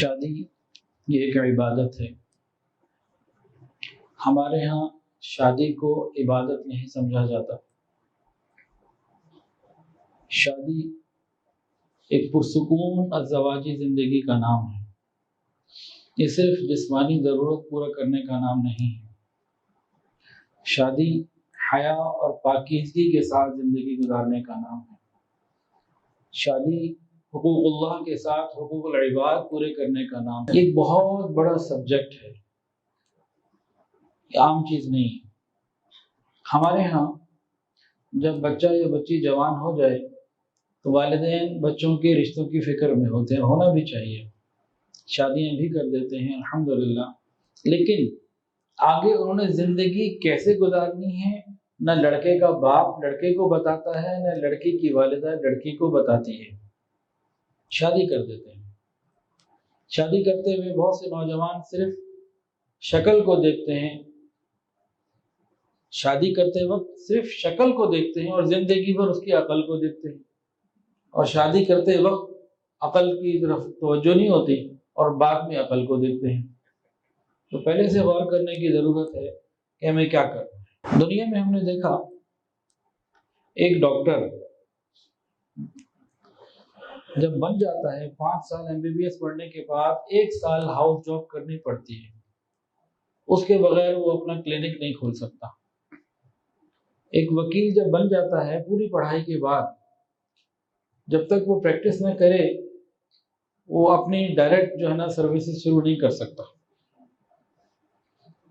شادی یہ ایک عبادت ہے۔ ہمارے ہاں شادی کو عبادت نہیں سمجھا جاتا۔ شادی ایک پرسکون ازدواجی زندگی کا نام ہے۔ یہ صرف جسمانی ضرورت پورا کرنے کا نام نہیں ہے۔ شادی حیا اور پاکیزگی کے ساتھ زندگی گزارنے کا نام ہے۔ شادی حقوق اللہ کے ساتھ حقوق العباد پورے کرنے کا نام ہے۔ ایک بہت بڑا سبجیکٹ ہے، یہ عام چیز نہیں ہے۔ ہمارے ہاں جب بچہ یا بچی جوان ہو جائے تو والدین بچوں کے رشتوں کی فکر میں ہوتے ہیں، ہونا بھی چاہیے، شادیاں بھی کر دیتے ہیں الحمدللہ، لیکن آگے انہوں نے زندگی کیسے گزارنی ہے نہ لڑکے کا باپ لڑکے کو بتاتا ہے، نہ لڑکی کی والدہ لڑکی کو بتاتی ہے، شادی کر دیتے ہیں۔ شادی کرتے ہوئے بہت سے نوجوان صرف شکل کو دیکھتے ہیں، شادی کرتے وقت صرف شکل کو دیکھتے ہیں اور زندگی بھر اس کی عقل کو دیکھتے ہیں، اور شادی کرتے وقت عقل کی طرف توجہ نہیں ہوتی اور بعد میں عقل کو دیکھتے ہیں۔ تو پہلے سے غور کرنے کی ضرورت ہے کہ ہمیں کیا کرنا ہے۔ دنیا میں ہم نے دیکھا ایک ڈاکٹر جب بن جاتا ہے 5 سال MBBS پڑھنے کے بعد 1 سال ہاؤس جاب کرنی پڑتی ہے، اس کے بغیر وہ اپنا کلینک نہیں کھول سکتا۔ ایک وکیل جب بن جاتا ہے پوری پڑھائی کے بعد، جب تک وہ پریکٹس نہ کرے وہ اپنی ڈائریکٹ جو ہے نا سروسز شروع نہیں کر سکتا۔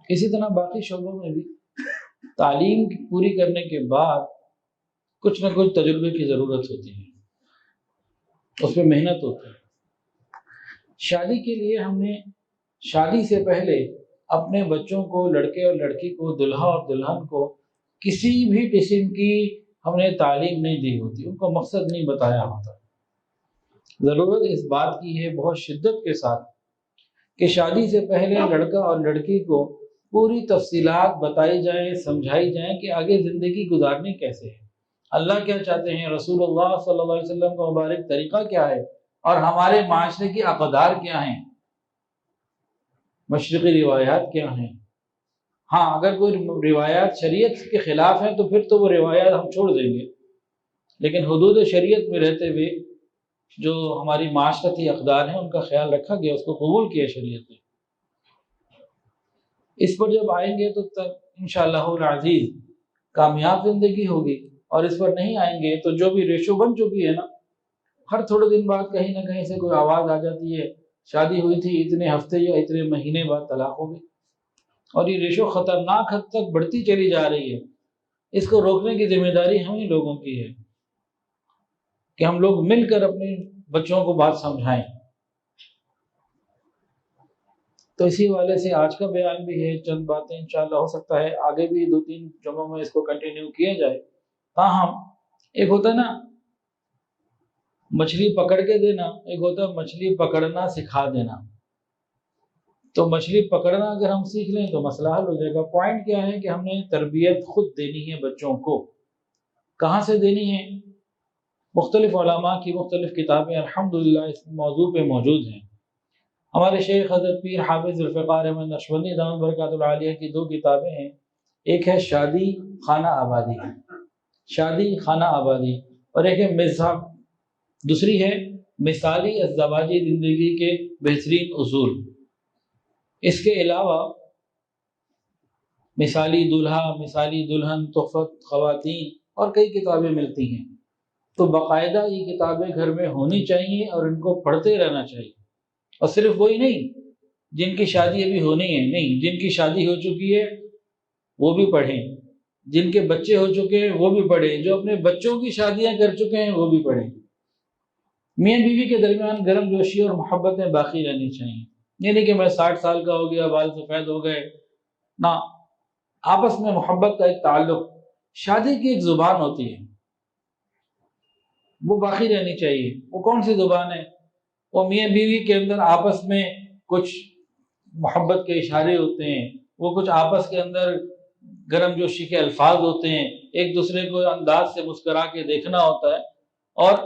اسی طرح باقی شعبوں میں بھی تعلیم پوری کرنے کے بعد کچھ نہ کچھ تجربے کی ضرورت ہوتی ہے، اس میں محنت ہوتی ہے۔ شادی کے لیے ہم نے شادی سے پہلے اپنے بچوں کو، لڑکے اور لڑکی کو، دلہا اور دلہن کو کسی بھی قسم کی ہم نے تعلیم نہیں دی ہوتی، ان کو مقصد نہیں بتایا ہوتا۔ ضرورت اس بات کی ہے بہت شدت کے ساتھ کہ شادی سے پہلے لڑکا اور لڑکی کو پوری تفصیلات بتائی جائیں، سمجھائی جائیں کہ آگے زندگی گزارنی کیسے ہے، اللہ کیا چاہتے ہیں، رسول اللہ صلی اللہ علیہ وسلم کا مبارک طریقہ کیا ہے، اور ہمارے معاشرے کی اقدار کیا ہیں، مشرقی روایات کیا ہیں۔ ہاں اگر کوئی روایات شریعت کے خلاف ہیں تو پھر تو وہ روایات ہم چھوڑ دیں گے، لیکن حدود شریعت میں رہتے ہوئے جو ہماری معاشرتی اقدار ہیں ان کا خیال رکھا گیا، اس کو قبول کیا شریعت نے۔ اس پر جب آئیں گے تو تب انشاءاللہ العزیز کامیاب زندگی ہوگی، اور اس پر نہیں آئیں گے تو جو بھی ریشو بن چکی ہے نا، ہر تھوڑے دن بعد کہیں نہ کہیں سے کوئی آواز آ جاتی ہے، شادی ہوئی تھی اتنے ہفتے یا اتنے مہینے بعد طلاق ہو گئی، اور یہ ریشو خطرناک حد تک بڑھتی چلی جا رہی ہے۔ اس کو روکنے کی ذمہ داری ہم ہی لوگوں کی ہے کہ ہم لوگ مل کر اپنے بچوں کو بات سمجھائیں۔ تو اسی حوالے سے آج کا بیان بھی ہے، چند باتیں انشاءاللہ ہو سکتا ہے آگے بھی 2-3 جمعوں میں اس کو کنٹینیو کیا جائے۔ تاہم ایک ہوتا ہے نا مچھلی پکڑ کے دینا، ایک ہوتا ہے مچھلی پکڑنا سکھا دینا۔ تو مچھلی پکڑنا اگر ہم سیکھ لیں تو مسئلہ حل ہو جائے گا۔ پوائنٹ کیا ہے کہ ہم نے تربیت خود دینی ہے بچوں کو۔ کہاں سے دینی ہے؟ مختلف علماء کی مختلف کتابیں الحمدللہ اس موضوع پہ موجود ہیں۔ ہمارے شیخ حضرت پیر حافظ ذوالفقار احمد نقشبندی دامت برکاتہ العالیہ کی 2 کتابیں ہیں، ایک ہے شادی خانہ آبادی، شادی خانہ آبادی، اور ایک ہے مذہب، دوسری ہے مثالی ازدواجی زندگی کے بہترین اصول۔ اس کے علاوہ مثالی دولہا، مثالی دلہن، تحفت خواتین اور کئی کتابیں ملتی ہیں۔ تو باقاعدہ یہ کتابیں گھر میں ہونی چاہیے اور ان کو پڑھتے رہنا چاہیے، اور صرف وہی نہیں جن کی شادی ابھی ہونی ہے، نہیں، جن کی شادی ہو چکی ہے وہ بھی پڑھیں، جن کے بچے ہو چکے ہیں وہ بھی پڑھیں، جو اپنے بچوں کی شادیاں کر چکے ہیں وہ بھی پڑھیں۔ میاں بیوی کے درمیان گرم جوشی اور محبتیں باقی رہنی چاہیے، یہ نہیں کہ میں 60 سال کا ہو گیا بال سفید ہو گئے، نہ، آپس میں محبت کا ایک تعلق، شادی کی ایک زبان ہوتی ہے وہ باقی رہنی چاہیے۔ وہ کون سی زبان ہے؟ وہ میاں بیوی کے اندر آپس میں کچھ محبت کے اشارے ہوتے ہیں، وہ کچھ آپس کے اندر گرم جوشی کے الفاظ ہوتے ہیں، ایک دوسرے کو انداز سے مسکرا کے دیکھنا ہوتا ہے، اور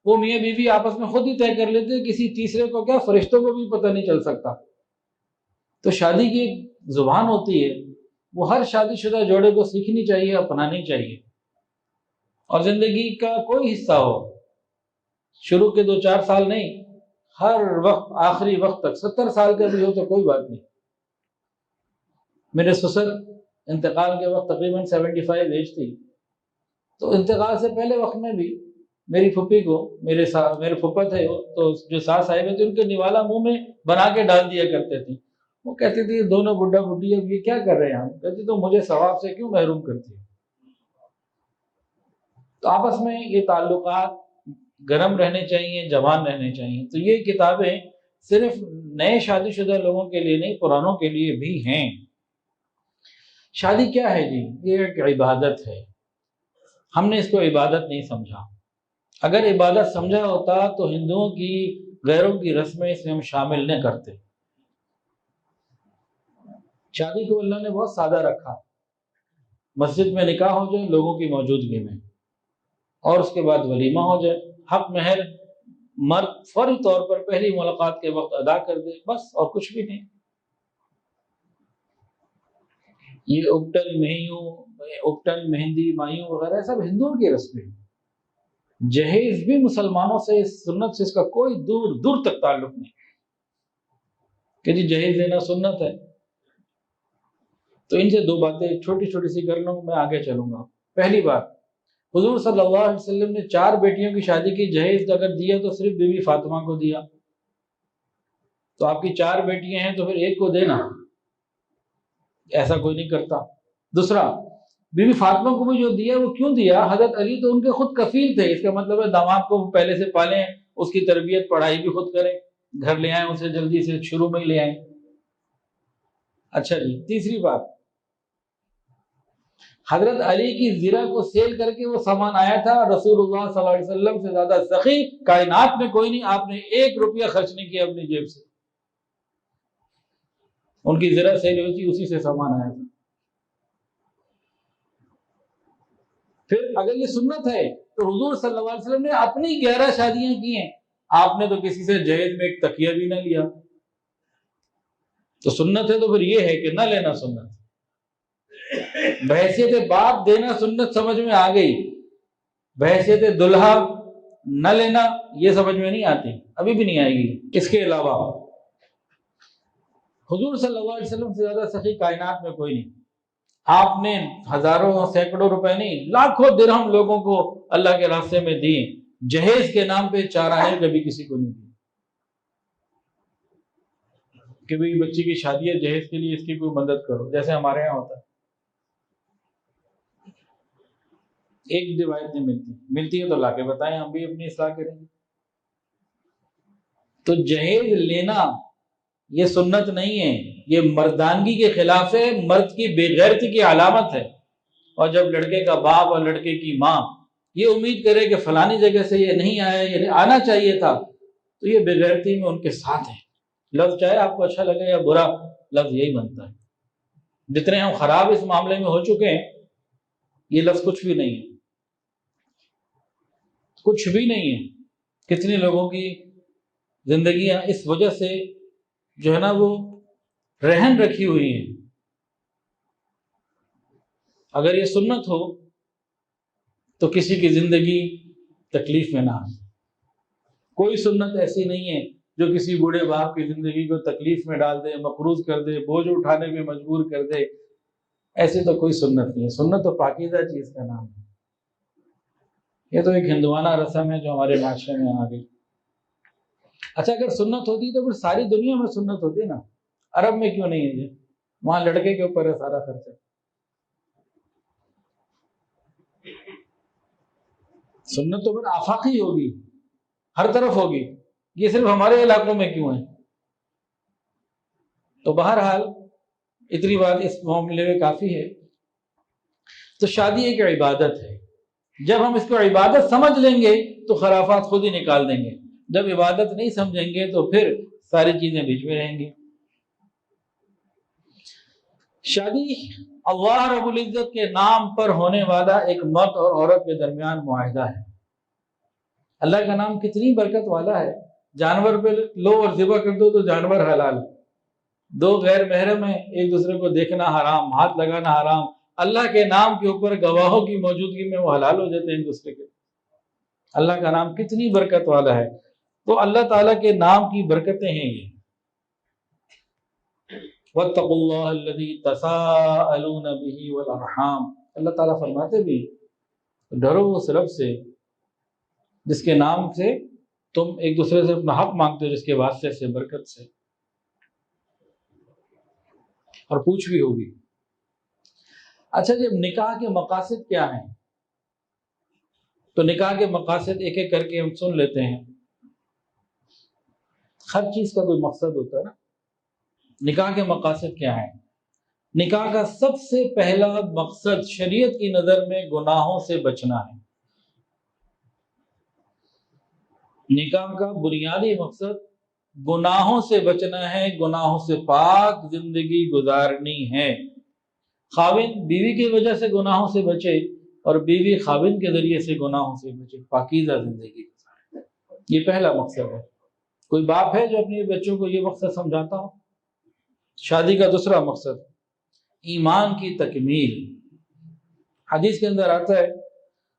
وہ میاں بیوی آپس میں خود ہی طے کر لیتے ہیں، کسی تیسرے کو کیا، فرشتوں کو بھی پتہ نہیں چل سکتا۔ تو شادی کی ایک زبان ہوتی ہے، وہ ہر شادی شدہ جوڑے کو سیکھنی چاہیے، اپنانی چاہیے، اور زندگی کا کوئی حصہ ہو، شروع کے 2-4 سال نہیں، ہر وقت آخری وقت تک، 70 سال کا بھی ہو تو کوئی بات نہیں۔ میرے سسر انتقال کے وقت تقریباً 75 ایج تھی، تو انتقال سے پہلے وقت میں بھی میری پھپھی کو، میرے پھپھا تھے تو جو ساس صاحبے تھے، ان کے نوالا منہ میں بنا کے ڈال دیا کرتے تھے۔ وہ کہتے تھے یہ دونوں بڈھا بڈھی اب یہ کیا کر رہے ہیں ہم؟ کہتی تو مجھے ثواب سے کیوں محروم کرتی ہے؟ تو آپس میں یہ تعلقات گرم رہنے چاہیے، جوان رہنے چاہیے۔ تو یہ کتابیں صرف نئے شادی شدہ لوگوں کے لیے نہیں، پرانوں کے لیے بھی ہیں۔ شادی کیا ہے جی؟ یہ ایک عبادت ہے، ہم نے اس کو عبادت نہیں سمجھا۔ اگر عبادت سمجھا ہوتا تو ہندوؤں کی، غیروں کی رسمیں اس میں ہم شامل نہ کرتے۔ شادی کو اللہ نے بہت سادہ رکھا، مسجد میں نکاح ہو جائے لوگوں کی موجودگی میں، اور اس کے بعد ولیمہ ہو جائے، حق مہر مرد فوری طور پر پہلی ملاقات کے وقت ادا کر دے، بس، اور کچھ بھی نہیں۔ یہ اپٹن مہندی مایوں وغیرہ سب ہندوؤں کی رسمیں ہیں۔ جہیز بھی مسلمانوں سے، اس سنت سے اس کا کوئی دور دور تک تعلق نہیں کہ جی جہیز دینا سنت ہے۔ تو ان سے 2 باتیں چھوٹی چھوٹی سی کر لوں، میں آگے چلوں گا۔ پہلی بات، حضور صلی اللہ علیہ وسلم نے 4 بیٹیوں کی شادی کی، جہیز اگر دیا تو صرف بی بی فاطمہ کو دیا۔ تو آپ کی 4 بیٹیاں ہیں تو پھر ایک کو دینا، ایسا کوئی نہیں کرتا۔ دوسرا، بی بی فاطمہ کو بھی جو دیا وہ کیوں دیا؟ حضرت علی تو ان کے خود کفیل تھے، اس کا مطلب ہے داماد کو پہلے سے پالیں، اس کی تربیت پڑھائی بھی خود کریں، گھر لے آئیں اسے جلدی سے، شروع میں ہی لے آئیں۔ اچھا جی، تیسری بات، حضرت علی کی زرہ کو سیل کر کے وہ سامان آیا تھا، رسول اللہ صلی اللہ علیہ وسلم سے زیادہ سخی کائنات میں کوئی نہیں، آپ نے 1 روپیہ خرچ نہیں کیا اپنی جیب سے، ان کی زرہ سیل ہوئی تھی، اسی سے سامان آیا تھا۔ پھر اگر یہ سنت ہے تو حضور صلی اللہ علیہ وسلم نے اپنی 11 شادیاں کی ہیں، آپ نے تو کسی سے جہیز میں ایک تکیہ بھی نہ لیا۔ تو سنت ہے تو پھر یہ ہے کہ نہ لینا سنت، بحیثیت باپ دینا سنت سمجھ میں آ گئی، بحیثیت دلہا نہ لینا یہ سمجھ میں نہیں آتی، ابھی بھی نہیں آئے گی۔ اس کے علاوہ حضور صلی اللہ علیہ وسلم سے زیادہ سخی کائنات میں کوئی نہیں، آپ نے ہزاروں سینکڑوں روپے نہیں، لاکھوں درہم لوگوں کو اللہ کے راستے میں دیے، جہیز کے نام پہ چارہ کبھی کسی کو نہیں دی کہ بھئی بچی کی شادی ہے، جہیز کے لیے اس کی کوئی مدد کرو، جیسے ہمارے یہاں ہوتا ہے۔ ایک روایت نہیں ملتی ہے تو لا کے بتائیں، ہم بھی اپنی اصلاح کریں گے۔ تو جہیز لینا یہ سنت نہیں ہے، یہ مردانگی کے خلاف ہے، مرد کی بے غیرتی کی علامت ہے۔ اور جب لڑکے کا باپ اور لڑکے کی ماں یہ امید کرے کہ فلانی جگہ سے یہ نہیں آیا، یہ آنا چاہیے تھا، تو یہ بے غیرتی میں ان کے ساتھ ہے۔ لفظ چاہے آپ کو اچھا لگے یا برا، لفظ یہی بنتا ہے۔ جتنے ہم خراب اس معاملے میں ہو چکے ہیں، یہ لفظ کچھ بھی نہیں ہے، کچھ بھی نہیں ہے۔ کتنے لوگوں کی زندگیاں اس وجہ سے جو ہے نا وہ رہن رکھی ہوئی ہیں۔ اگر یہ سنت ہو تو کسی کی زندگی تکلیف میں نہ آئے۔ کوئی سنت ایسی نہیں ہے جو کسی بوڑھے باپ کی زندگی کو تکلیف میں ڈال دے، مقروض کر دے، بوجھ اٹھانے میں مجبور کر دے، ایسی تو کوئی سنت نہیں ہے۔ سنت تو پاکیزہ چیز کا نام ہے۔ یہ تو ایک ہندوانہ رسم ہے جو ہمارے معاشرے میں آ گئی۔ اچھا، اگر سنت ہوتی تو پھر ساری دنیا میں سنت ہوتی نا، عرب میں کیوں نہیں ہے یہ؟ وہاں لڑکے کے اوپر ہے سارا خرچہ۔ سنت تو پھر آفاقی ہوگی، ہر طرف ہوگی، یہ صرف ہمارے علاقوں میں کیوں ہے؟ تو بہرحال اتنی بات اس معاملے میں کافی ہے۔ تو شادی ایک عبادت ہے، جب ہم اس کو عبادت سمجھ لیں گے تو خرافات خود ہی نکال دیں گے، جب عبادت نہیں سمجھیں گے تو پھر ساری چیزیں بیچ میں رہیں گی۔ شادی اللہ رب العزت کے نام پر ہونے والا ایک مرد اور عورت کے درمیان معاہدہ ہے۔ اللہ کا نام کتنی برکت والا ہے. جانور پہ لو اور ذبح کر دو تو جانور حلال. دو غیر محرم ہیں، ایک دوسرے کو دیکھنا حرام، ہاتھ لگانا حرام، اللہ کے نام کے اوپر گواہوں کی موجودگی میں وہ حلال ہو جاتے ہیں ایک دوسرے کے. اللہ کا نام کتنی برکت والا ہے. تو اللہ تعالیٰ کے نام کی برکتیں ہیں یہ. وَاتَّقُوا اللَّهَ الَّذِي تَسَاءَلُونَ بِهِ وَالْأَرْحَامَ. اللہ تعالیٰ فرماتے بھی ڈرو اس رب سے جس کے نام سے تم ایک دوسرے سے اپنا حق مانگتے ہو، جس کے واسطے سے، برکت سے. اور پوچھ بھی ہوگی. اچھا جب نکاح کے مقاصد کیا ہیں تو نکاح کے مقاصد ایک ایک کر کے ہم سن لیتے ہیں. ہر چیز کا کوئی مقصد ہوتا ہے نا. نکاح کے مقاصد کیا ہیں؟ نکاح کا سب سے پہلا مقصد شریعت کی نظر میں گناہوں سے بچنا ہے. نکاح کا بنیادی مقصد گناہوں سے بچنا ہے، گناہوں سے پاک زندگی گزارنی ہے. خاوند بیوی کی وجہ سے گناہوں سے بچے اور بیوی خاوند کے ذریعے سے گناہوں سے بچے، پاکیزہ زندگی گزارے. یہ پہلا مقصد ہے. کوئی باپ ہے جو اپنے بچوں کو یہ مقصد سمجھاتا ہو؟ شادی کا دوسرا مقصد ایمان کی تکمیل. حدیث کے اندر آتا ہے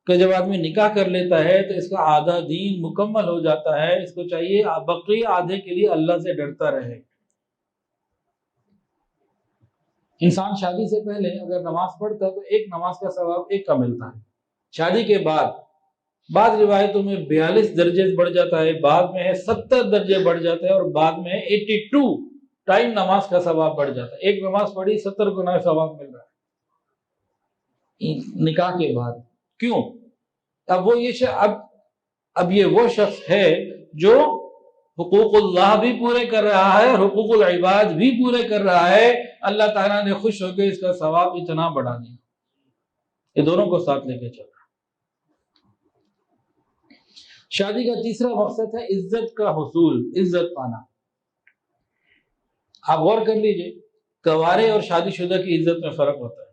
کہ جب آدمی نکاح کر لیتا ہے تو اس کا آدھا دین مکمل ہو جاتا ہے. اس کو چاہیے بقی آدھے کے لیے اللہ سے ڈرتا رہے. انسان شادی سے پہلے اگر نماز پڑھتا ہے تو ایک نماز کا ثواب ایک کا ملتا ہے. شادی کے بعد بعض روایتوں میں 42 درجے بڑھ جاتا ہے، بعد میں ہے 70 درجے بڑھ جاتا ہے، اور بعد میں ہے 82 ٹائم نماز کا ثواب بڑھ جاتا ہے. ایک نماز پڑھی 70 گنا ثواب مل رہا ہے نکاح کے بعد. کیوں؟ اب وہ یہ وہ شخص ہے جو حقوق اللہ بھی پورے کر رہا ہے اور حقوق العباد بھی پورے کر رہا ہے. اللہ تعالیٰ نے خوش ہو کے اس کا ثواب اتنا بڑھا دیا. یہ دونوں کو ساتھ لے کے چل رہا ہے. شادی کا تیسرا مقصد ہے عزت کا حصول، عزت پانا. آپ غور کر لیجئے، کنوارے اور شادی شدہ کی عزت میں فرق ہوتا ہے.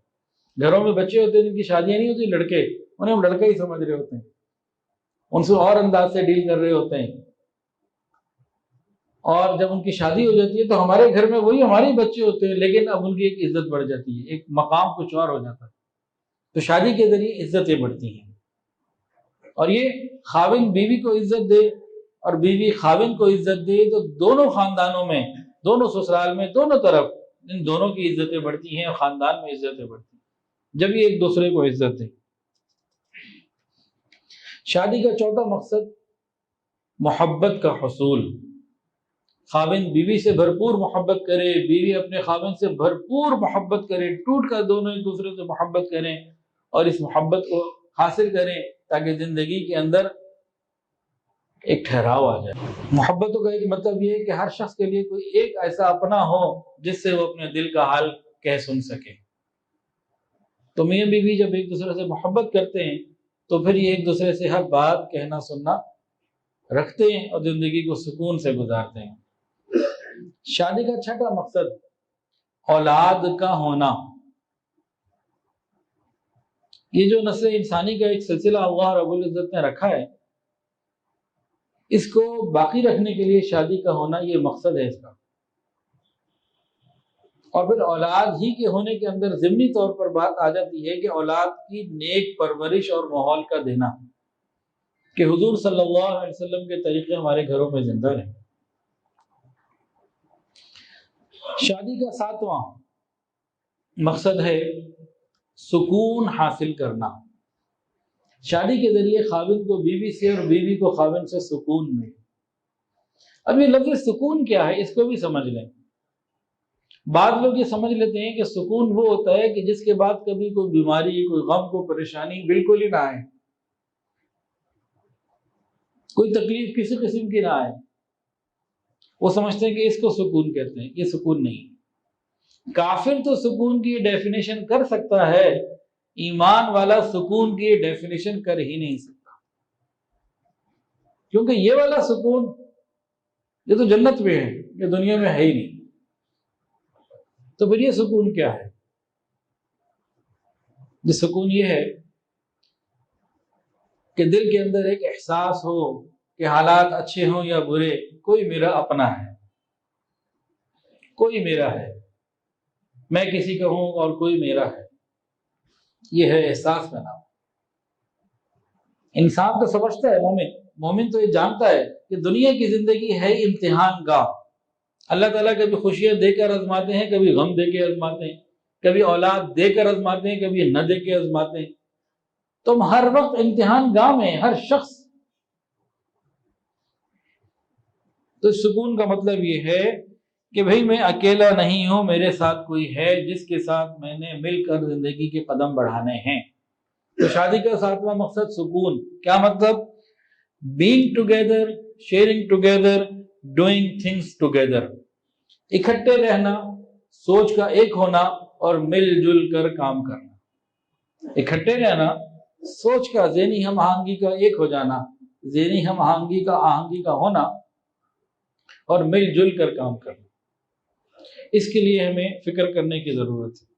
گھروں میں بچے ہوتے ہیں جن کی شادیاں نہیں ہوتی، لڑکے، انہیں ہم لڑکا ہی سمجھ رہے ہوتے ہیں، ان سے اور انداز سے ڈیل کر رہے ہوتے ہیں. اور جب ان کی شادی ہو جاتی ہے تو ہمارے گھر میں وہی ہمارے بچے ہوتے ہیں، لیکن اب ان کی ایک عزت بڑھ جاتی ہے، ایک مقام کچھ اور ہو جاتا ہے. تو شادی کے ذریعے عزتیں بڑھتی ہیں. اور یہ خاوند بیوی کو عزت دے اور بیوی خاوند کو عزت دے تو دونوں خاندانوں میں، دونوں سسرال میں، دونوں طرف ان دونوں کی عزتیں بڑھتی ہیں اور خاندان میں عزتیں بڑھتی ہیں جب یہ ایک دوسرے کو عزت دیں. شادی کا چوتھا مقصد محبت کا حصول. خاوند بیوی سے بھرپور محبت کرے، بیوی اپنے خاوند سے بھرپور محبت کرے، ٹوٹ کر دونوں ایک دوسرے سے محبت کریں اور اس محبت کو حاصل کریں تاکہ زندگی کے اندر ایک ٹھہراؤ آ جائے. محبتوں کا ایک مطلب یہ ہے کہ ہر شخص کے لیے کوئی ایک ایسا اپنا ہو جس سے وہ اپنے دل کا حال کہہ سن سکے. تو میاں بیوی جب ایک دوسرے سے محبت کرتے ہیں تو پھر یہ ایک دوسرے سے ہر بات کہنا سننا رکھتے ہیں اور زندگی کو سکون سے گزارتے ہیں. شادی کا چھٹا مقصد اولاد کا ہونا. یہ جو نسل انسانی کا ایک سلسلہ اللہ رب العزت نے رکھا ہے، اس کو باقی رکھنے کے لیے شادی کا ہونا یہ مقصد ہے اس کا. اور پھر اولاد ہی کے ہونے کے اندر ضمنی طور پر بات آ جاتی ہے کہ اولاد کی نیک پرورش اور ماحول کا دینا، کہ حضور صلی اللہ علیہ وسلم کے طریقے ہمارے گھروں میں زندہ رہیں. شادی کا ساتواں مقصد ہے سکون حاصل کرنا. شادی کے ذریعے خاوند کو بیوی سے اور بیوی کو خاوند سے سکون ملے. اب یہ لفظ سکون کیا ہے اس کو بھی سمجھ لیں. بعض لوگ یہ سمجھ لیتے ہیں کہ سکون وہ ہوتا ہے کہ جس کے بعد کبھی کوئی بیماری، کوئی غم، کوئی پریشانی بالکل ہی نہ آئے، کوئی تکلیف کسی قسم کی نہ آئے. وہ سمجھتے ہیں کہ اس کو سکون کہتے ہیں. یہ سکون نہیں. کافر تو سکون کی ڈیفینیشن کر سکتا ہے، ایمان والا سکون کی ڈیفینیشن کر ہی نہیں سکتا، کیونکہ یہ والا سکون یہ تو جنت میں ہے، یہ دنیا میں ہے ہی نہیں. تو پھر یہ سکون کیا ہے؟ یہ سکون یہ ہے کہ دل کے اندر ایک احساس ہو کہ حالات اچھے ہوں یا برے، کوئی میرا اپنا ہے، کوئی میرا ہے، میں کسی کا ہوں اور کوئی میرا ہے، یہ ہے احساس کا نام۔ انسان تو سمجھتا ہے، مومن تو یہ جانتا ہے کہ دنیا کی زندگی ہے امتحان گاہ۔ اللہ تعالیٰ کبھی خوشیاں دے کر آزماتے ہیں، کبھی غم دے کے آزماتے ہیں، کبھی اولاد دے کر آزماتے ہیں، کبھی نہ دے کے آزماتے ہیں۔ تم ہر وقت امتحان گاہ میں، ہر شخص۔ تو سکون کا مطلب یہ ہے کہ بھئی میں اکیلا نہیں ہوں، میرے ساتھ کوئی ہے جس کے ساتھ میں نے مل کر زندگی کے قدم بڑھانے ہیں۔ تو شادی کا 7واں مقصد سکون۔ کیا مطلب؟ Being together, sharing together, doing things together, اکٹھے رہنا، سوچ کا ایک ہونا اور مل جل کر کام کرنا۔ اکٹھے رہنا، سوچ کا، ذہنی ہم آہنگی کا ایک ہو جانا، ذہنی ہم آہنگی کا ہونا اور مل جل کر کام کرنا۔ اس کے لیے ہمیں فکر کرنے کی ضرورت ہے۔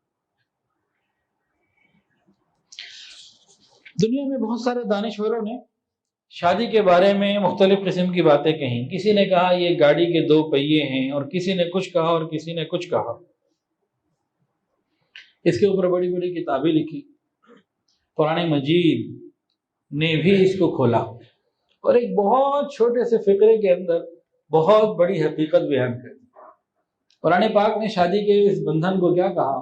دنیا میں بہت سارے دانشوروں نے شادی کے بارے میں مختلف قسم کی باتیں کہیں۔ کسی نے کہا یہ گاڑی کے 2 پہیے ہیں، اور کسی نے کچھ کہا اور کسی نے کچھ کہا۔ اس کے اوپر بڑی بڑی کتابیں لکھی، قرآن مجید نے بھی اس کو کھولا اور ایک بہت چھوٹے سے فقرے کے اندر بہت بڑی حقیقت بیان کر دی۔ قرآن پاک نے شادی کے اس بندھن کو کیا کہا؟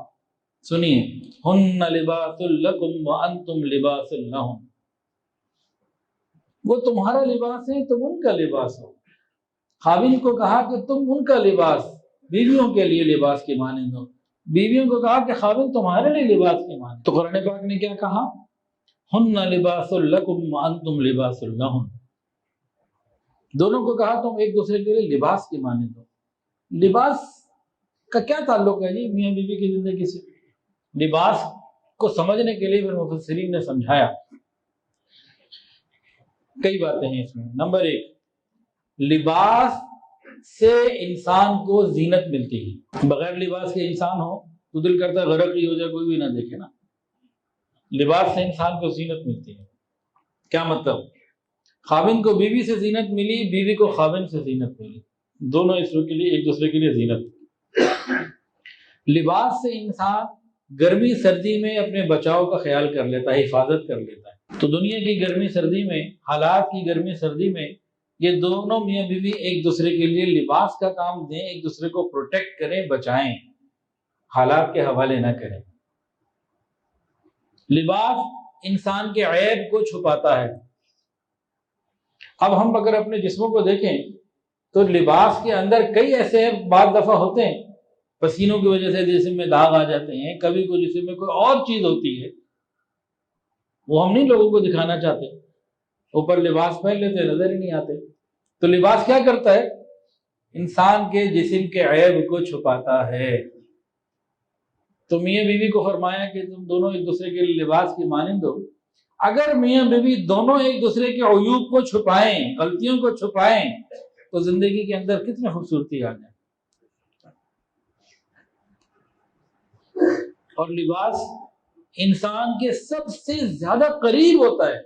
سنیے، ہن لباس لکم وانتم لباس لہم، وہ تمہارا لباس ہے، تم ان کا لباس ہو۔ خاوند کو کہا کہ تم ان کا لباس، بیویوں کے لیے لباس کے مانند ہو۔ بیویوں کو کہا کہ خاوند تمہارے لیے لباس کے مانند۔ تو قرآن پاک نے کیا کہا؟ ہن لباس لکم وانتم لباس لہم، دونوں کو کہا تم ایک دوسرے کے لیے لباس کے مانند ہو۔ لباس کا کیا تعلق ہے جی میاں بیوی کی زندگی سے؟ لباس کو سمجھنے کے لیے پھر مفسرین نے سمجھایا، کئی باتیں ہیں اس میں۔ نمبر 1، لباس سے انسان کو زینت ملتی ہے۔ بغیر لباس کے انسان ہو تو دل کرتا ہے غرق ہی ہو جائے، کوئی بھی نہ دیکھے نا۔ لباس سے انسان کو زینت ملتی ہے۔ کیا مطلب؟ خاوند کو بیوی سے زینت ملی، بیوی کو خاوند سے زینت ملی، دونوں ایک دوسرے کے لیے زینت۔ لباس سے انسان گرمی سردی میں اپنے بچاؤ کا خیال کر لیتا ہے، حفاظت کر لیتا ہے۔ تو دنیا کی گرمی سردی میں، حالات کی گرمی سردی میں، یہ دونوں میاں بیوی ایک دوسرے کے لیے لباس کا کام دیں، ایک دوسرے کو پروٹیکٹ کریں، بچائیں، حالات کے حوالے نہ کریں۔ لباس انسان کے عیب کو چھپاتا ہے۔ اب ہم اگر اپنے جسموں کو دیکھیں تو لباس کے اندر کئی ایسے بعض دفعہ ہوتے ہیں، پسینوں کی وجہ سے جسم میں داغ آ جاتے ہیں، کبھی کوئی جسم میں کوئی اور چیز ہوتی ہے، وہ ہم نہیں لوگوں کو دکھانا چاہتے، اوپر لباس پہن لیتے نظر ہی نہیں آتے۔ تو لباس کیا کرتا ہے؟ انسان کے جسم کے عیب کو چھپاتا ہے۔ تو میاں بیوی کو فرمایا کہ تم دونوں ایک دوسرے کے لباس کی مانند ہو۔ اگر میاں بیوی دونوں ایک دوسرے کے عیوب کو چھپائیں، غلطیوں کو چھپائیں، تو زندگی کے اندر کتنی خوبصورتی آ جائے۔ اور لباس انسان کے سب سے زیادہ قریب ہوتا ہے،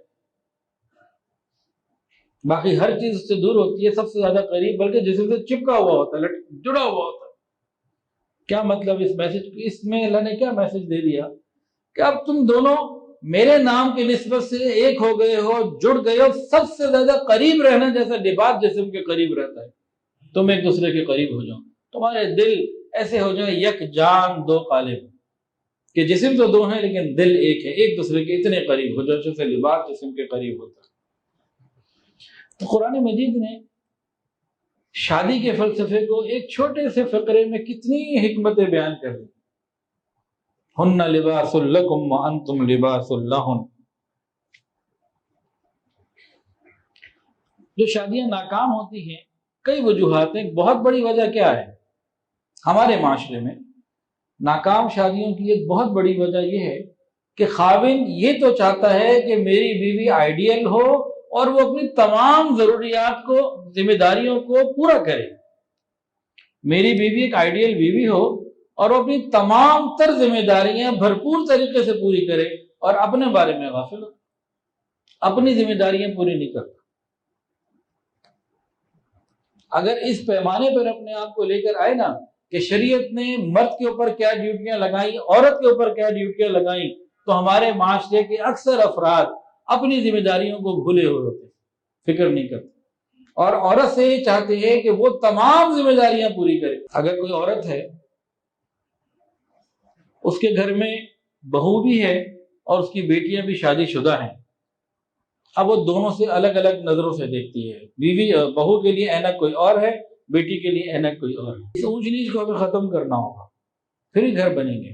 باقی ہر چیز اس سے دور ہوتی ہے، سب سے زیادہ قریب، بلکہ جسم سے چپکا ہوا ہوتا ہے، جڑا ہوا ہوتا ہے۔ کیا مطلب اس میسج؟ اس میں اللہ نے کیا میسج دے دیا کہ اب تم دونوں میرے نام کی نسبت سے ایک ہو گئے ہو، جڑ گئے ہو، سب سے زیادہ قریب رہنا جیسا لباس جسم کے قریب رہتا ہے، تم ایک دوسرے کے قریب ہو جاؤ، تمہارے دل ایسے ہو جائیں یک جان دو قالب، کہ جسم تو دو ہیں لیکن دل ایک ہے، ایک دوسرے کے اتنے قریب ہو جاؤ جیسے لباس جسم کے قریب ہوتا ہے۔ تو قرآن مجید نے شادی کے فلسفے کو ایک چھوٹے سے فقرے میں کتنی حکمتیں بیان کر دی۔ ہن لباس لکم وانتم لباس لہن۔ جو شادیاں ناکام ہوتی ہیں، کئی وجوہات ہیں، بہت بڑی وجہ کیا ہے؟ ہمارے معاشرے میں ناکام شادیوں کی ایک بہت بڑی وجہ یہ ہے کہ خاوند یہ تو چاہتا ہے کہ میری بیوی آئیڈیل ہو اور وہ اپنی تمام ضروریات کو، ذمہ داریوں کو پورا کرے۔ میری بیوی ایک آئیڈیل بیوی ہو اور وہ اپنی تمام تر ذمہ داریاں بھرپور طریقے سے پوری کرے اور اپنے بارے میں غافل ہو۔ اپنی ذمہ داریاں پوری نہیں کرتا۔ اگر اس پیمانے پر اپنے آپ کو لے کر آئے نا کہ شریعت نے مرد کے اوپر کیا ڈیوٹیاں لگائیں، عورت کے اوپر کیا ڈیوٹیاں لگائیں، تو ہمارے معاشرے کے اکثر افراد اپنی ذمہ داریوں کو بھولے ہوئے ہوتے، فکر نہیں کرتے، اور عورت سے یہ چاہتے ہیں کہ وہ تمام ذمہ داریاں پوری کرے۔ اگر کوئی عورت ہے، اس کے گھر میں بہو بھی ہے اور اس کی بیٹیاں بھی شادی شدہ ہیں، اب وہ دونوں سے الگ الگ نظروں سے دیکھتی ہے۔ بیوی بہو کے لیے اینک کوئی اور ہے، بیٹی کے لیے اینک کوئی اور ہے۔ اس اونچ نیچ کو ہمیں ختم کرنا ہوگا، پھر ہی گھر بنیں گے۔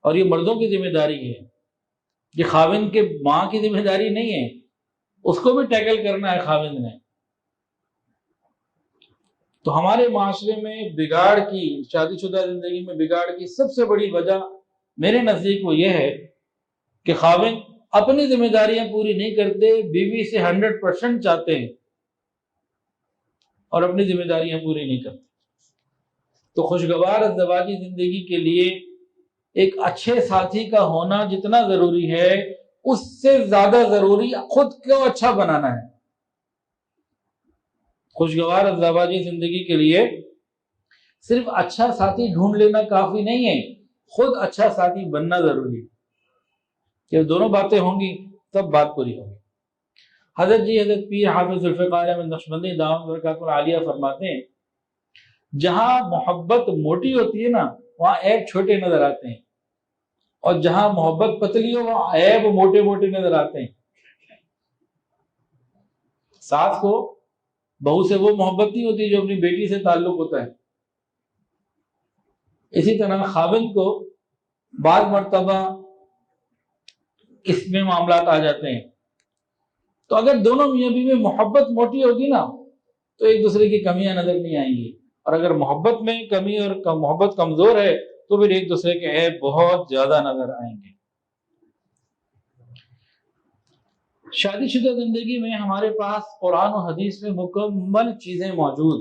اور یہ مردوں کی ذمہ داری ہے، یہ خاوند کے ماں کی ذمہ داری نہیں ہے، اس کو بھی ٹیکل کرنا ہے خاوند نے۔ تو ہمارے معاشرے میں بگاڑ کی، شادی شدہ زندگی میں بگاڑ کی سب سے بڑی وجہ میرے نزدیک وہ یہ ہے کہ خاوند اپنی ذمہ داریاں پوری نہیں کرتے، بیوی سے 100% چاہتے ہیں اور اپنی ذمہ داریاں پوری نہیں کرتے۔ تو خوشگوار ازدواجی زندگی کے لیے ایک اچھے ساتھی کا ہونا جتنا ضروری ہے، اس سے زیادہ ضروری خود کو اچھا بنانا ہے۔ خوشگوار ازدواجی زندگی کے لیے صرف اچھا ساتھی ڈھونڈ لینا کافی نہیں ہے، خود اچھا ساتھی بننا ضروری ہے۔ یہ دونوں باتیں ہوں گی تب بات پوری ہوگی۔ حضرت پیر حافظ ذوالفقار احمد نقشبندی دامت برکاتہ العالیہ فرماتے ہیں، جہاں محبت موٹی ہوتی ہے نا، وہاں عیب چھوٹے نظر آتے ہیں، اور جہاں محبت پتلی ہو وہاں عیب موٹے موٹے نظر آتے ہیں۔ ساس کو بہو سے وہ محبت نہیں ہوتی جو اپنی بیٹی سے تعلق ہوتا ہے، اسی طرح خاوند کو بعض مرتبہ اس میں معاملات آ جاتے ہیں۔ تو اگر دونوں میاں بیوی میں محبت موٹی ہوگی نا تو ایک دوسرے کی کمیاں نظر نہیں آئیں گی، اور اگر محبت میں کمی اور محبت کمزور ہے تو پھر ایک دوسرے کے عیب بہت زیادہ نظر آئیں گے۔ شادی شدہ زندگی میں ہمارے پاس قرآن و حدیث میں مکمل چیزیں موجود،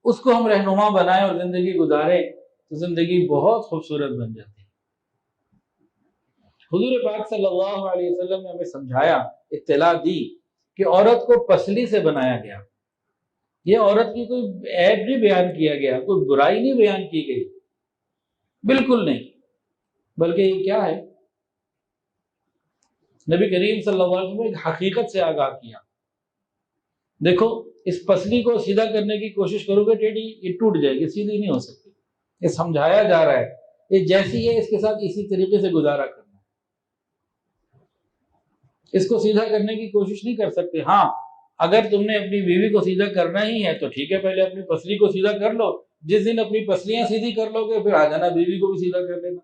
اس کو ہم رہنما بنائیں اور زندگی گزاریں تو زندگی بہت خوبصورت بن جاتی ہے۔ حضور پاک صلی اللہ علیہ وسلم نے ہمیں سمجھایا، اطلاع دی کہ عورت کو پسلی سے بنایا گیا۔ یہ عورت کی کوئی عیب نہیں بیان کیا گیا، کوئی برائی نہیں بیان کی گئی، بالکل نہیں، بلکہ یہ کیا ہے، نبی کریم صلی اللہ علیہ وسلم نے ایک حقیقت سے آگاہ کیا۔ دیکھو اس پسلی کو سیدھا کرنے کی کوشش کرو گے ٹیڑھی، یہ ٹوٹ جائے گی، سیدھی نہیں ہو سکتی۔ یہ سمجھایا جا رہا ہے، یہ جیسی ہے اس کے ساتھ اسی طریقے سے گزارا کرنا، اس کو سیدھا کرنے کی کوشش نہیں کر سکتے۔ ہاں اگر تم نے اپنی بیوی کو سیدھا کرنا ہی ہے تو ٹھیک ہے، پہلے اپنی پسلی کو سیدھا کر لو، جس دن اپنی پسلیاں سیدھی کر لو گے پھر آ جانا بیوی کو بھی سیدھا کر لینا۔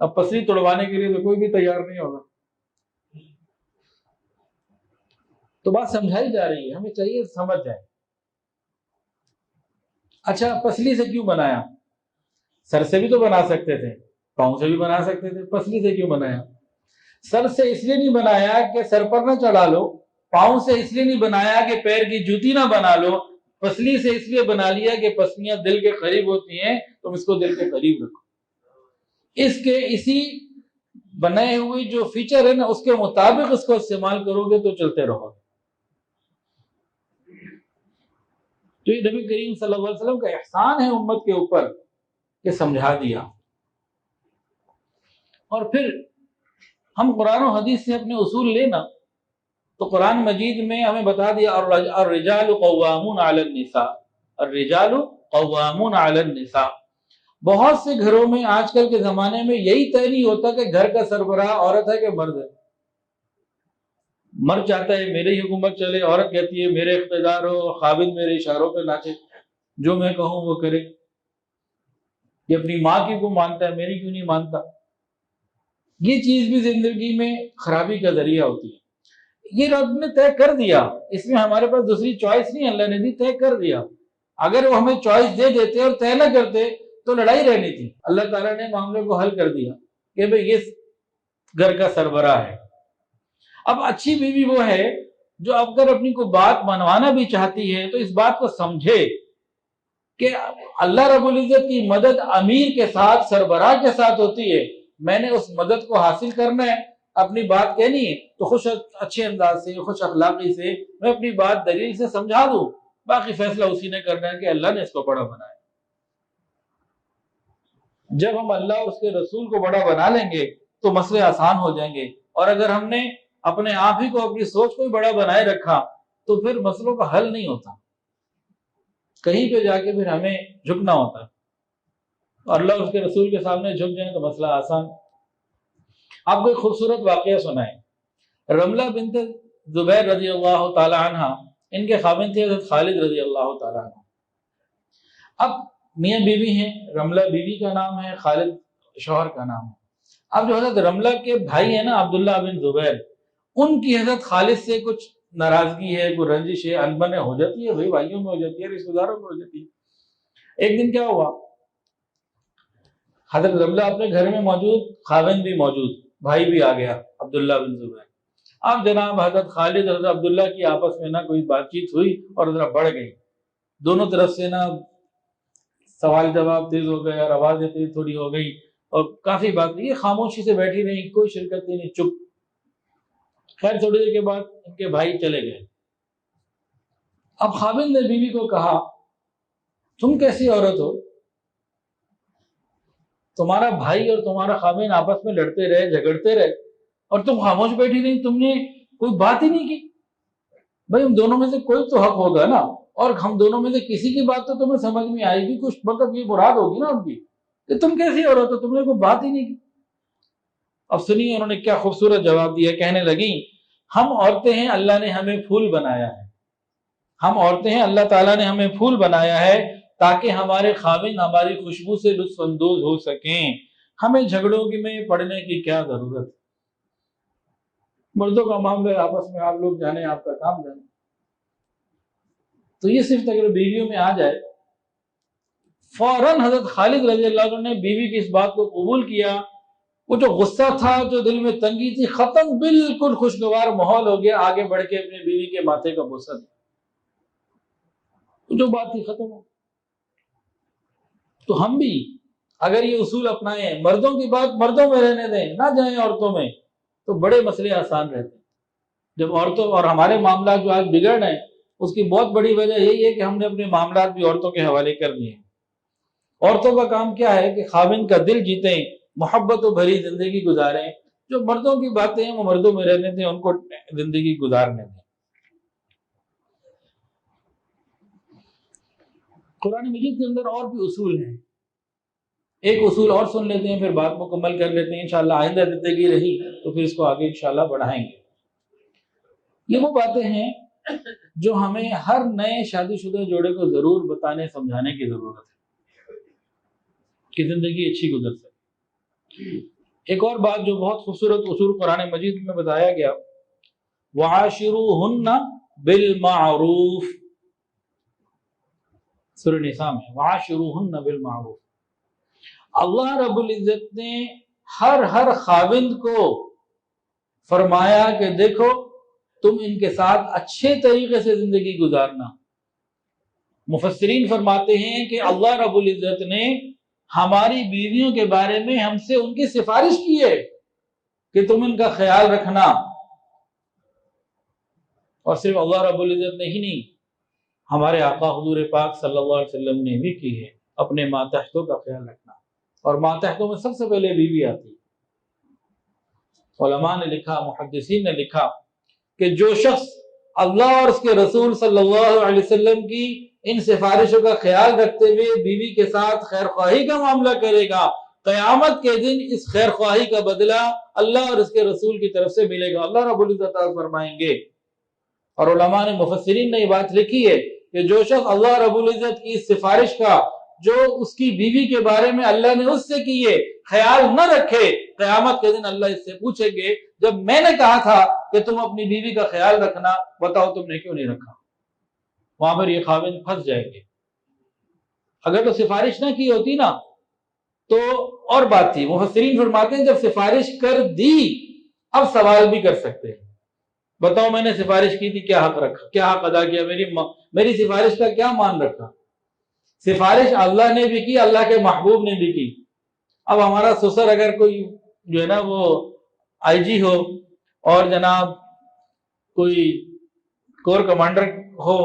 اب پسلی توڑوانے کے لیے تو کوئی بھی تیار نہیں ہوگا۔ تو بات سمجھائی جا رہی ہے، ہمیں چاہیے سمجھ جائے۔ اچھا پسلی سے کیوں بنایا؟ سر سے بھی تو بنا سکتے تھے، پاؤں سے بھی بنا سکتے تھے، پسلی سے کیوں بنایا؟ سر سے اس لیے نہیں بنایا کہ سر پر نہ چڑھا لو، پاؤں سے اس لیے نہیں بنایا کہ پیر کی جوتی نہ بنا لو، پسلی سے اس لیے بنا لیا کہ پسلیاں دل کے قریب ہوتی ہیں، تم اس کو دل کے قریب رکھو۔ اس کے اسی بنائے ہوئی جو فیچر ہے نا اس کے مطابق اس کو استعمال کرو گے تو چلتے رہو گے۔ تو یہ نبی کریم صلی اللہ علیہ وسلم کا احسان ہے امت کے اوپر کہ سمجھا دیا۔ اور پھر ہم قرآن و حدیث سے اپنے اصول لینا تو قرآن مجید میں ہمیں بتا دیا، الرجال قوامون علی النساء، الرجال قوامون علی النساء۔ بہت سے گھروں میں آج کل کے زمانے میں یہی طے نہیں ہوتا کہ گھر کا سربراہ عورت ہے کہ مرد ہے۔ مرد چاہتا ہے میری حکومت چلے، عورت کہتی ہے میرے اقتدار ہو، خاوند میرے اشاروں پہ ناچے، جو میں کہوں وہ کرے۔ یہ اپنی ماں کی کو مانتا ہے، میری کیوں نہیں مانتا؟ یہ چیز بھی زندگی میں خرابی کا ذریعہ ہوتی ہے۔ یہ رب نے طے کر دیا، اس میں ہمارے پاس دوسری چوائس نہیں، اللہ نے دی، طے کر دیا۔ اگر وہ ہمیں چوائس دے دیتے اور طے نہ کرتے تو لڑائی رہنی تھی۔ اللہ تعالیٰ نے معاملے کو حل کر دیا کہ بھئی یہ گھر کا سربراہ ہے۔ اب اچھی بیوی وہ ہے جو اگر اپنی کوئی بات منوانا بھی چاہتی ہے تو اس بات کو سمجھے کہ اللہ رب العزت کی مدد امیر کے ساتھ، سربراہ کے ساتھ ہوتی ہے، میں نے اس مدد کو حاصل کرنا ہے اپنی بات کہنی ہے تو اچھے انداز سے، خوش اخلاقی سے میں اپنی بات دلیل سے سمجھا دوں، باقی فیصلہ اسی نے کرنا ہے کہ اللہ نے اس کو بڑا بنایا۔ جب ہم اللہ اور اس کے رسول کو بڑا بنا لیں گے تو مسئلے آسان ہو جائیں گے، اور اگر ہم نے اپنے آپ ہی کو، اپنی سوچ کو بڑا بنائے رکھا تو پھر مسئلوں کا حل نہیں ہوتا، کہیں پہ جا کے پھر ہمیں جھکنا ہوتا ہے، اور اللہ اور اس کے رسول کے سامنے جھک جائیں تو مسئلہ آسان۔ آپ کو ایک خوبصورت واقعہ سنائیں۔ رملہ بنت زبیر رضی اللہ تعالی عنہ، ان کے خاوند تھے حضرت خالد رضی اللہ تعالی عنہ۔ اب میاں بیوی ہیں، رملہ بیوی کا نام ہے، خالد شوہر کا نام ہے۔ اب جو حضرت رملہ کے بھائی ہیں نا عبداللہ بن زبیر، ان کی حضرت خالد سے کچھ ناراضگی ہے، کوئی رنجش ہے، انبنیں ہو جاتی ہے، بھائیوں میں ہو جاتی ہے، رشتہ داروں میں ہو جاتی ہے۔ ایک دن کیا ہوا، حضرت رملہ اپنے گھر میں موجود، خاوند بھی موجود، بھائی بھی آ گیا عبداللہ بن زبیر۔ اب جناب حضرت خالد حضرت عبداللہ کی آپس میں نہ کوئی بات چیت ہوئی اور ذرا بڑھ گئی، دونوں طرف سے نہ سوال جواب تیز ہو گئے اور آوازیں تیز تھوڑی ہو گئی، اور کافی بات یہ خاموشی سے بیٹھی رہی، کوئی شرکت نہیں، چپ۔ خیر تھوڑی دیر کے بعد ان کے بھائی چلے گئے۔ اب خاوند نے بیوی کو کہا، تم کیسی عورت ہو، تمہارا بھائی اور تمہارا خاوند آپس میں لڑتے رہے، جھگڑتے رہے، اور تم خاموش بیٹھی نہیں، تم نے کوئی بات ہی نہیں کی۔ بھائی ہم دونوں میں سے کوئی تو حق ہوگا نا، اور ہم دونوں میں سے کسی کی بات تو تمہیں سمجھ میں آئے گی، کچھ مطلب یہ مراد ہوگی نا ان کی، کہ تم کیسی عورت ہو، تم نے کوئی بات ہی نہیں کی۔ اب سنیے انہوں نے کیا خوبصورت جواب دیا، کہنے لگیں، ہم عورتیں ہیں، اللہ نے ہمیں پھول بنایا ہے، ہم عورتیں ہیں، اللہ تعالیٰ نے ہمیں پھول بنایا ہے تاکہ ہمارے خاوند ہماری خوشبو سے لطف اندوز ہو سکیں، ہمیں جھگڑوں میں پڑنے کی کیا ضرورت ہے۔ مردوں کا معاملہ آپس میں آپ لوگ جانے، آپ کا کام جانے۔ تو یہ صرف اگر بیویوں میں آ جائے، فوراً حضرت خالد رضی اللہ عنہ نے بیوی کی اس بات کو قبول کیا، وہ جو غصہ تھا، جو دل میں تنگی تھی، ختم، بالکل خوشگوار ماحول ہو گیا، آگے بڑھ کے اپنی بیوی کے ماتھے کا بوسہ دیا، جو بات تھی ختم ہو۔ تو ہم بھی اگر یہ اصول اپنائیں، مردوں کی بات مردوں میں رہنے دیں، نہ جائیں عورتوں میں، تو بڑے مسئلے آسان رہتے ہیں۔ جب عورتوں اور ہمارے معاملات جو آج بگڑ رہے ہیں، اس کی بہت بڑی وجہ یہی ہے کہ ہم نے اپنے معاملات بھی عورتوں کے حوالے کر دیے ہیں۔ عورتوں کا کام کیا ہے کہ خاوند کا دل جیتیں، محبت و بھری زندگی گزاریں، جو مردوں کی باتیں ہیں وہ مردوں میں رہنے دیں، ان کو زندگی گزارنے دیں۔ قرآن مجید کے اندر اور بھی اصول ہیں، ایک اصول اور سن لیتے ہیں، پھر بات مکمل کر لیتے ہیں انشاءاللہ، آئندہ زندگی رہی تو پھر اس کو آگے انشاءاللہ بڑھائیں گے۔ یہ وہ باتیں ہیں جو ہمیں ہر نئے شادی شدہ جوڑے کو ضرور بتانے سمجھانے کی ضرورت ہے کہ زندگی اچھی گزر سکے۔ ایک اور بات جو بہت خوبصورت اصول قرآن مجید میں بتایا گیا، وَعَاشِرُوهُنَّ بِالْمَعْرُوفِ، سورہ نساء میں وَعَاشِرُوهُنَّ بِالْمَعْرُوفِ۔ اللہ رب العزت نے ہر خاوند کو فرمایا کہ دیکھو تم ان کے ساتھ اچھے طریقے سے زندگی گزارنا۔ مفسرین فرماتے ہیں کہ اللہ رب العزت نے ہماری بیویوں کے بارے میں ہم سے ان کی سفارش کی ہے کہ تم ان کا خیال رکھنا، اور صرف اللہ رب العزت نے ہی نہیں، ہمارے آقا حضور پاک صلی اللہ علیہ وسلم نے بھی کی ہے، اپنے ماتحتوں کا خیال رکھنا، اور ماتحتوں میں سب سے پہلے بیوی آتی ہے۔ علماء نے لکھا، محدثین نے لکھا کہ جو شخص اللہ اور اس کے رسول صلی اللہ علیہ وسلم کی ان سفارشوں کا خیال رکھتے ہوئے بیوی کے ساتھ خیر خواہی کا معاملہ کرے گا، قیامت کے دن اس خیر خواہی کا بدلہ اللہ اور اس کے رسول کی طرف سے ملے گا، اللہ رب العزت فرمائیں گے۔ اور علماء نے، مفسرین نے یہ بات لکھی ہے کہ جو شخص اللہ رب العزت کی اس سفارش کا، جو اس کی بیوی کے بارے میں اللہ نے اس سے کیے، خیال نہ رکھے، قیامت کے دن اللہ اس سے پوچھیں گے جب میں نے کہا تھا کہ تم اپنی بیوی کا خیال رکھنا، بتاؤ تم نے کیوں نہیں رکھا؟ وہاں پر یہ خاوند پھنس جائیں گے۔ اگر تو سفارش نہ کی ہوتی نا تو اور بات تھی۔ مفسرین فرماتے ہیں جب سفارش کر دی اب سوال بھی کر سکتے ہیں، بتاؤ میں نے سفارش کی تھی، کیا حق رکھا، کیا حق ادا کیا، میری سفارش کا کیا مان رکھا؟ سفارش اللہ نے بھی کی، اللہ کے محبوب نے بھی کی۔ اب ہمارا سسر اگر کوئی جو ہے نا وہ آئی جی ہو اور جناب کوئی کور کمانڈر ہو،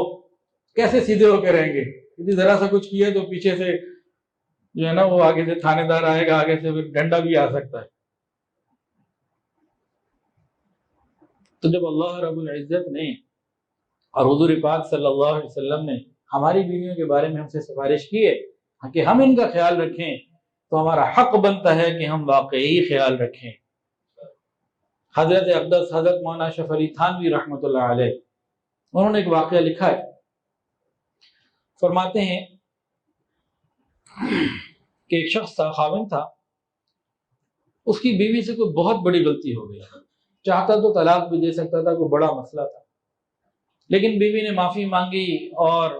کیسے سیدھے ہو کے رہیں گے؟ یعنی ذرا سا کچھ کیا تو پیچھے سے جو ہے نا وہ آگے سے تھانے دار آئے گا، آگے سے پھر ڈنڈا بھی آ سکتا ہے۔ تو جب اللہ رب العزت نے اور حضور پاک صلی اللہ علیہ وسلم نے ہماری بیویوں کے بارے میں ہم سے سفارش کی ہے کہ ہم ان کا خیال رکھیں، تو ہمارا حق بنتا ہے کہ ہم واقعی خیال رکھیں۔ حضرت اقدس حضرت مولانا اشرف علی تھانوی رحمۃ اللہ علیہ، انہوں نے ایک واقعہ لکھا ہے، فرماتے ہیں کہ ایک شخص تھا، خاوند تھا، اس کی بیوی سے کوئی بہت بڑی غلطی ہو گئی، چاہتا تو طلاق بھی دے سکتا تھا، کوئی بڑا مسئلہ تھا، لیکن بیوی نے معافی مانگی اور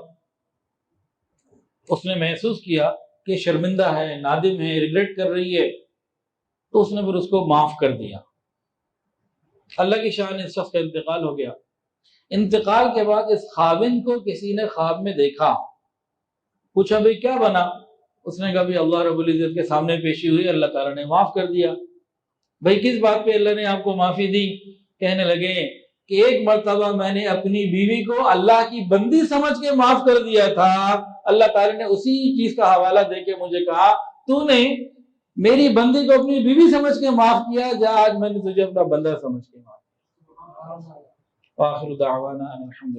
اس نے محسوس کیا کہ شرمندہ ہے، نادم ہے، ریگریٹ کر رہی ہے، تو اس نے پھر اس کو معاف کر دیا۔ اللہ کی شان، اس شخص کا انتقال ہو گیا۔ انتقال کے بعد اس خاوند کو کسی نے خواب میں دیکھا، پوچھا بھئی کیا بنا؟ اس نے کہا بھی اللہ رب العزت کے سامنے پیشی ہوئی، اللہ تعالیٰ نے معاف کر دیا۔ بھئی کس بات پہ اللہ نے آپ کو معافی دی؟ کہنے لگے کہ ایک مرتبہ میں نے اپنی بیوی کو اللہ کی بندی سمجھ کے معاف کر دیا تھا، اللہ تعالیٰ نے اسی چیز کا حوالہ دے کے مجھے کہا تو نے میری بندی کو اپنی بیوی سمجھ کے معاف کیا، جا آج میں نے تجھے اپنا بندہ سمجھ کے معاف کیا۔ وآخر دعوانا ان الحمد